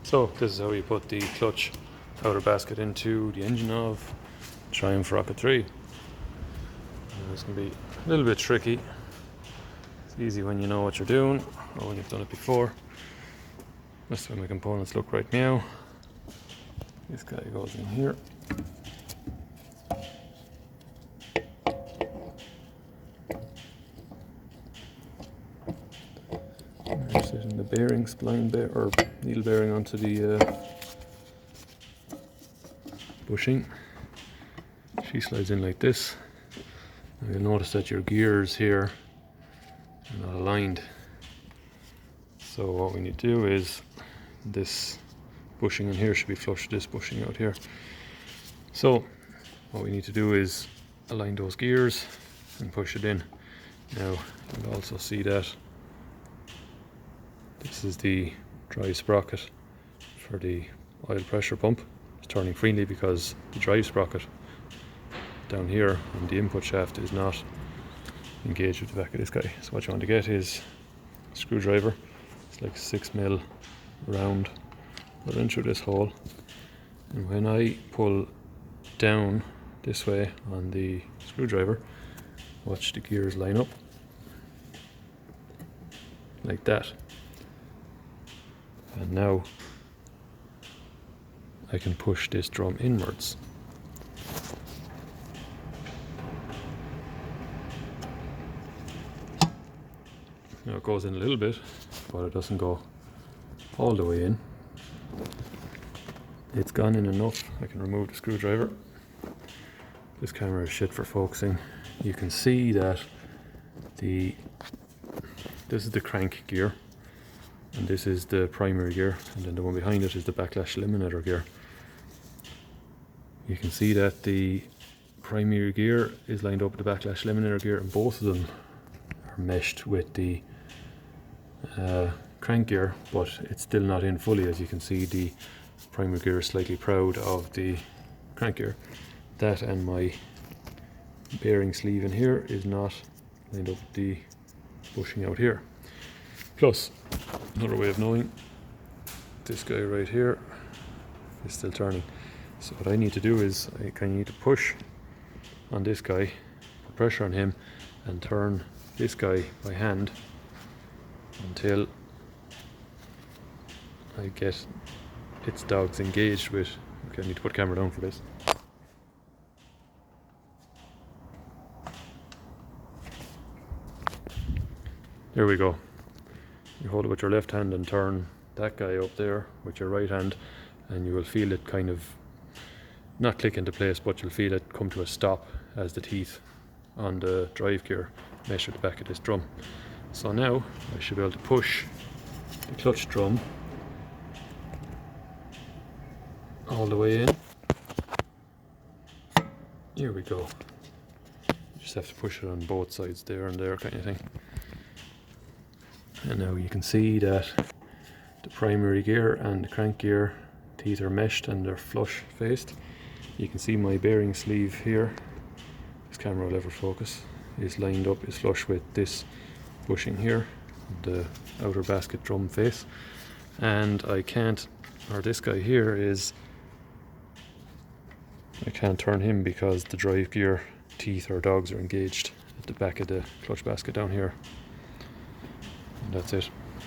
So this is how you put the clutch outer basket into the engine of Triumph Rocket 3. It's going to be a little bit tricky. It's easy when you know what you're doing or when you've done it before. That's why my components look right now. This guy goes in here. I'm setting the bearing, spline or needle bearing onto the bushing. She slides in like this. Now you'll notice that your gears here are not aligned. So what we need to do is this bushing in here should be flush with this bushing out here. So what we need to do is align those gears and push it in. Now you'll also see that this is the drive sprocket for the oil pressure pump. It's turning freely because the drive sprocket down here on the input shaft is not engaged with the back of this guy. So what you want to get is a screwdriver. It's like 6mm round. Put it in through this hole, and when I pull down this way on the screwdriver, watch the gears line up like that. And now I can push this drum inwards. Now it goes in a little bit, but it doesn't go all the way in. It's gone in enough. I can remove the screwdriver. This camera is shit for focusing. You can see that this is the crank gear, and this is the primary gear, and then the one behind it is the backlash eliminator gear. You can see that the primary gear is lined up with the backlash eliminator gear, and both of them are meshed with the crank gear, but it's still not in fully. As you can see, the primary gear is slightly proud of the crank gear. That and my bearing sleeve in here is not lined up with the bushing out here. Plus, another way of knowing, this guy right here is still turning. So what I need to do is I kind of need to push on this guy, put pressure on him, and turn this guy by hand until I get its dogs engaged with. Okay, I need to put the camera down for this. There we go. You hold it with your left hand and turn that guy up there with your right hand, and you will feel it kind of not click into place, but you'll feel it come to a stop as the teeth on the drive gear mesh with the back of this drum. So now I should be able to push the clutch drum all the way in. Here we go. You just have to push it on both sides, there and there kind of thing. And now you can see that the primary gear and the crank gear teeth are meshed and they're flush faced. You can see my bearing sleeve here, this camera will ever focus, is lined up, is flush with this bushing here, the outer basket drum face. And I can't, or this guy here is, I can't turn him because the drive gear teeth or dogs are engaged at the back of the clutch basket down here. And that's it.